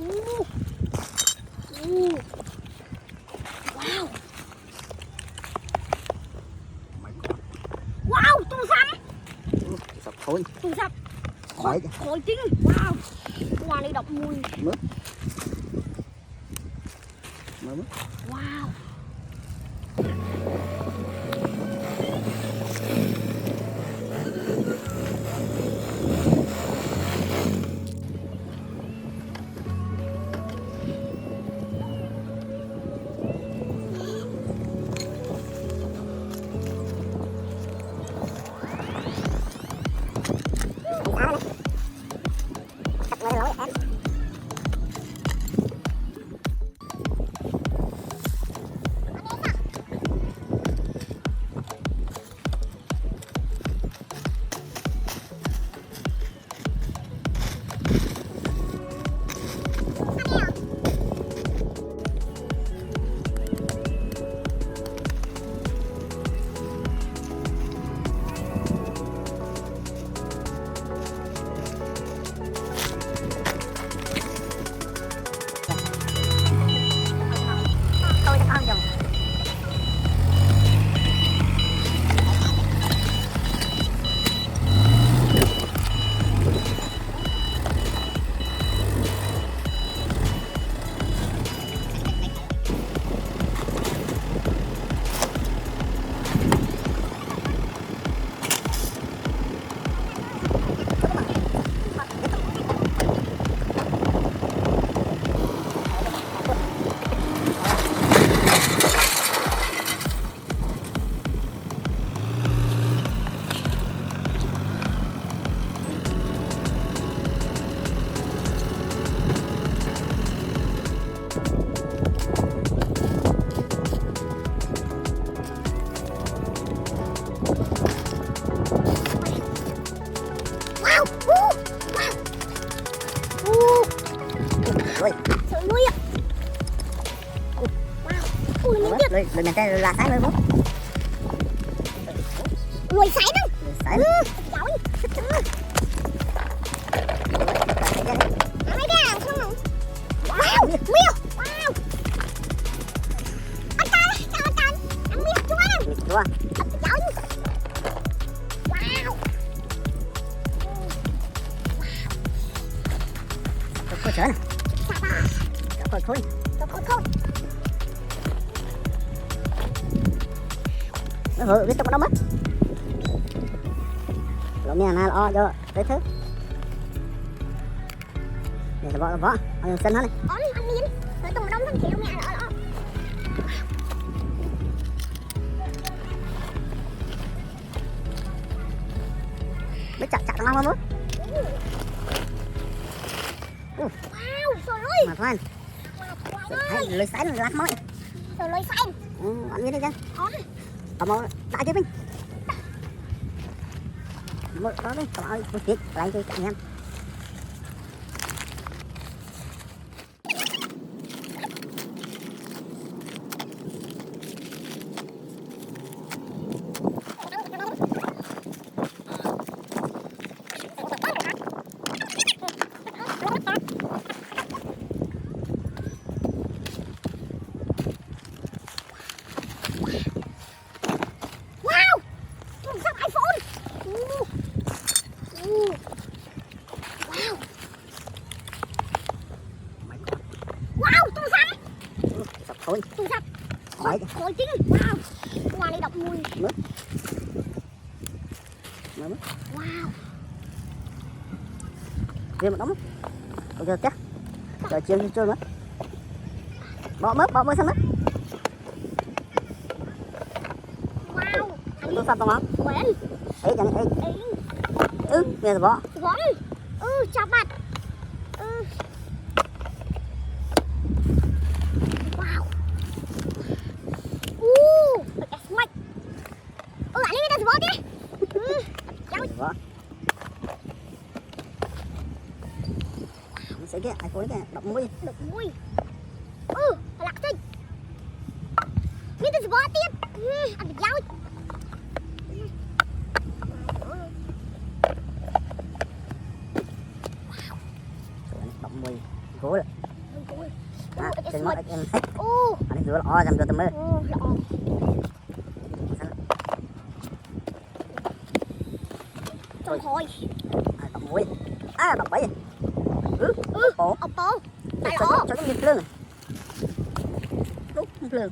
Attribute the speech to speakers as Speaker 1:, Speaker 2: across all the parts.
Speaker 1: Wow. Wow, tung xăm.
Speaker 2: Sập khối.
Speaker 1: Tung sập. Khối chính. Wow. Qua đây đọc mùi.
Speaker 2: Mướp. Mướp.
Speaker 1: Wow.
Speaker 2: Lười mình tay là sải lười bố.
Speaker 1: Lười sải đâu.
Speaker 2: Sải.
Speaker 1: Giỏi. Mấy cái nào không? Wow, miêu. Wow. Anh ăn miêu chúa nè.
Speaker 2: Chúa.
Speaker 1: Giỏi. Wow.
Speaker 2: Khôi sữa nè. Khôi. Nó hự cái tóc nó mất. Lộn nha nào o cho tới thứ. Để là vỏ, ăn xinh hết này.
Speaker 1: Ăn miên. Rồi tụi đông thân kiểu mẹ nó.
Speaker 2: Mới chặt nó không mất.
Speaker 1: Wow, trời ơi.
Speaker 2: Mà thôi. Thấy lưỡi sải nó lát mối.
Speaker 1: Trời lưỡi sải.
Speaker 2: Ăn như thế chứ. Còn một đại chứ mình. Một đó đi, còn ơi, một chiếc lại cho anh em. Khối.
Speaker 1: Tung sập. Khối chính. Wow. Qua đây đọc mùi.
Speaker 2: Mướp.
Speaker 1: Wow.
Speaker 2: Riêng một đống. Bây giờ chắc. Rồi chiên chưa nữa. Bỏ mướp xong mất.
Speaker 1: Wow.
Speaker 2: Tung sập không?
Speaker 1: Quen.
Speaker 2: Ê chẳng ê. Bây giờ bỏ.
Speaker 1: Vâng. Chào bạn.
Speaker 2: Sẽ cái ai phối cái đập mũi.
Speaker 1: Lạc tinh. Biết tôi bỏ tiếp. Ăn được dao.
Speaker 2: Đập mũi. Cố rồi. trên mót em hết.
Speaker 1: Ô.
Speaker 2: Anh vừa lo làm cho tụi mơ.
Speaker 1: Ô, lọ. Trời ơi.
Speaker 2: Đọc muối. Đọc bấy. Oppo.
Speaker 1: Oppo. Tại
Speaker 2: Cho
Speaker 1: lọ.
Speaker 2: cho cái lương. Đúng, lương.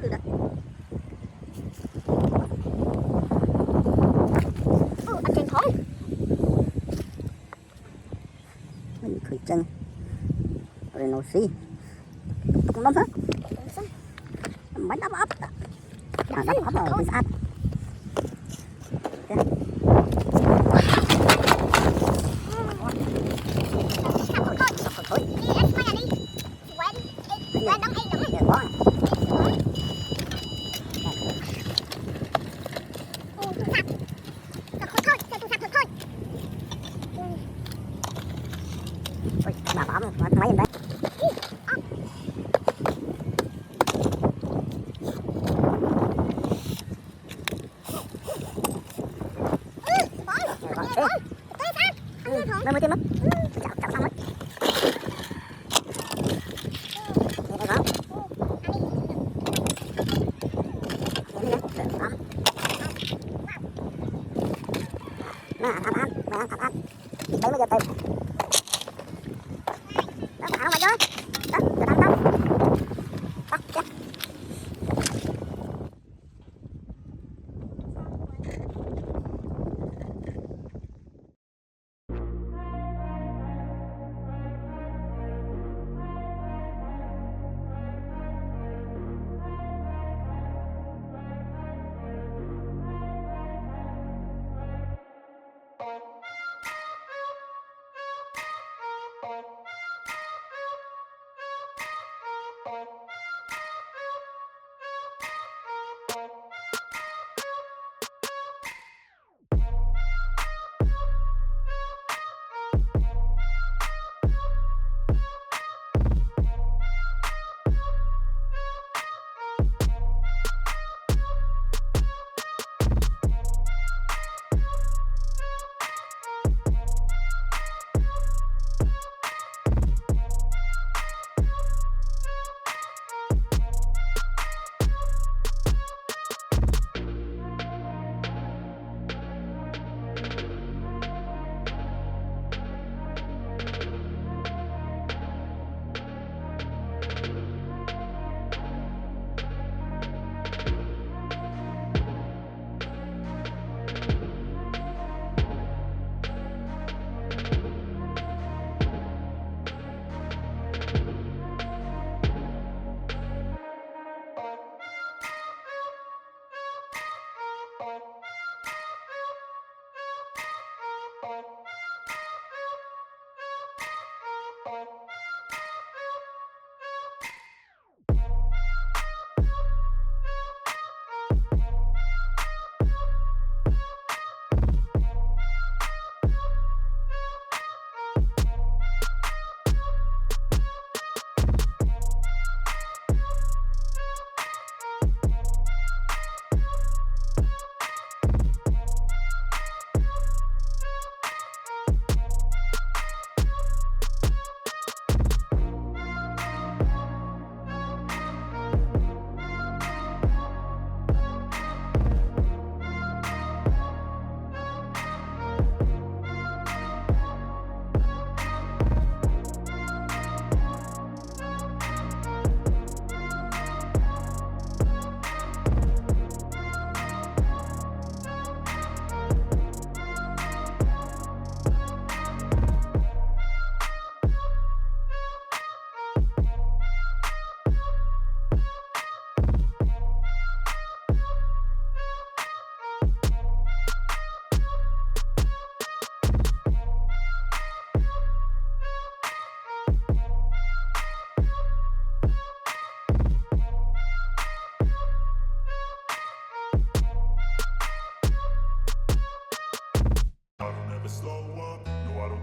Speaker 2: Lương đó.
Speaker 1: Anh trên thôi.
Speaker 2: Mình khởi chân. Reno xí. Cũng lắm hả? Bánh ấp ấp. Đắp ấp rồi, mình ăn. Bà bỏ một máy em đấy. Nó mới tiếp lắm. Chảo xong đấy. Đây đó. Nè, ăn. Đấy mới giờ tìm. Đó, thả mày đó. Đó, cho ăn đó. Bắt chết.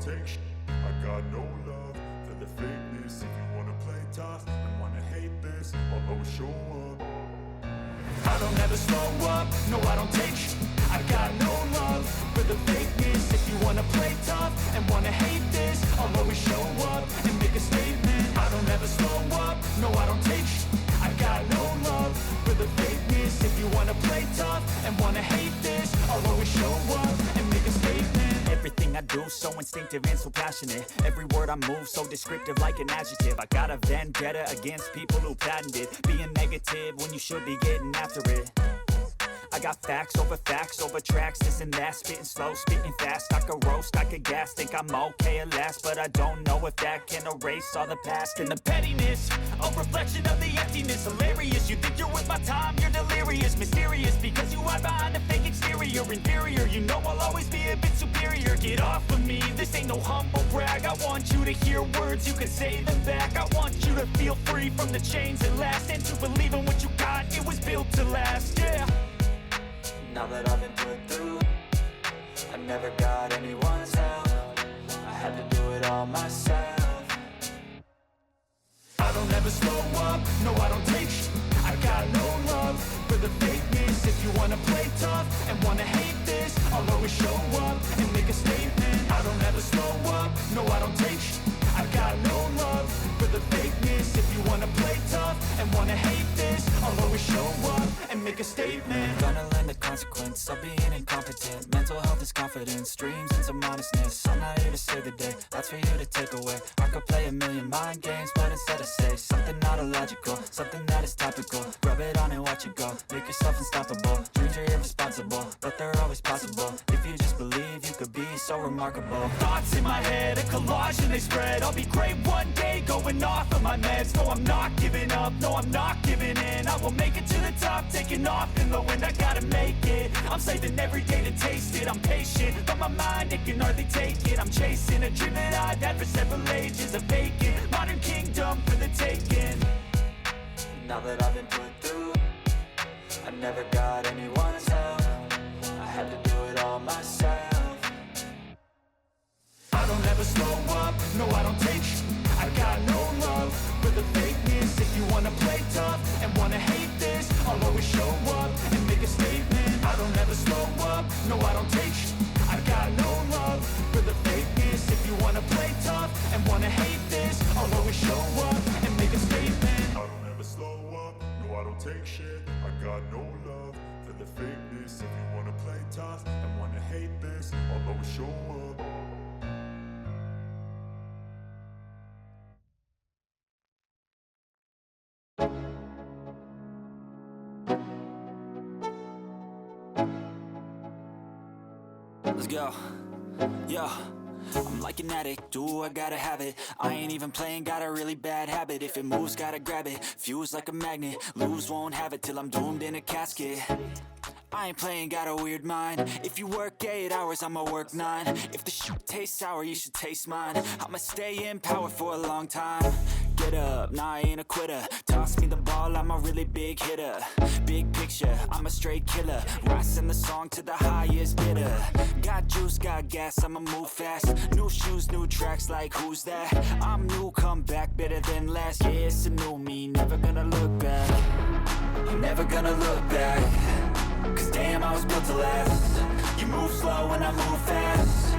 Speaker 3: take sh I got no love for the fakeness. If you wanna play tough and wanna hate this, I'll always show up. I don't ever slow up, no I don't take sh I got no love for the fakeness. If you wanna play tough and wanna hate this, I'll always show up and make a statement. I don't ever slow
Speaker 4: moves so instinctive and so passionate. Every word I move so descriptive like an adjective. I got a vendetta against people who patented being negative when you should be getting after it. I got facts over tracks, this and that. Spitting slow, spitting fast. I could roast, I could gas. Think I'm okay at last, but I don't know if that can erase all the past. And the pettiness, a reflection of the emptiness. Hilarious, you think you're worth my time, you're delirious. Mysterious, because you hide behind a fake exterior. Inferior, you know I'll always be a bit superior. Get off of me, this ain't no humble brag. I want you to hear words, you can say them back. I want you to feel free from the chains that last, and to believe in what you got, it was built to last, yeah.
Speaker 5: Now that I've been put through, I never got anyone's help. I had to do it all myself.
Speaker 4: I don't ever slow up, no I don't take sh**. I got no love for the fakeness. If you wanna play tough and wanna hate this, I'll always show up and make a statement. I don't ever slow up, no I don't take sh**. I got no love for the fakeness. If you wanna play tough and wanna hate this, I'll always show up and make a statement.
Speaker 5: Gonna learn the consequence of being incompetent. Mental health is confidence, dreams and some honestness. I'm not here to save the day, that's for you to take away. I could play a million mind games, but instead I say something not illogical, something that is topical. Rub it on and watch it go, make yourself unstoppable. Dreams are irresponsible, but they're always possible. If you just believe, you could be so remarkable.
Speaker 4: Thoughts in my head, a collage and they spread. I'll be great one day, going off of my meds. No, I'm not giving up, no, I'm not giving in. I will make it to the top, taking off in the wind. I gotta make it, I'm saving every day to taste it. I'm patient, but my mind, it can hardly take it. I'm chasing a dream that I've had for several ages. A vacant, modern kingdom for the taking.
Speaker 5: Now that I've been put through, I never got anyone's help. I had to do it all myself.
Speaker 4: I don't ever slow up, no I don't take sh**. I got no love for the fakeness. If you wanna play tough and wanna hate this, I'll always show up and make a statement. I don't ever slow up, no I don't take sh**. I got no love for the fakeness. If you wanna play tough and wanna hate this, I'll always show up and make a statement.
Speaker 3: I don't ever slow up, no I don't take shit. I got no love for the fakeness. If you wanna play tough and wanna hate this, I'll always show up.
Speaker 5: Let's go. Yo, I'm like an addict, do I gotta have it. I ain't even playing, got a really bad habit. If it moves, gotta grab it, fuse like a magnet. Lose, won't have it till I'm doomed in a casket. I ain't playing, got a weird mind. If you work 8 hours, I'ma work 9. If the shit tastes sour, you should taste mine. I'ma stay in power for a long time. Get up, nah, I ain't a quitter. Toss me the ball, I'm a really big hitter. Big picture, I'm a straight killer. Rising the song to the highest bidder. Got juice, got gas, I'ma move fast. New shoes, new tracks, like who's that? I'm new, come back, better than last. Yeah, it's a new me, never gonna look back. I'm never gonna look back. Cause damn, I was built to last. You move slow and I move fast.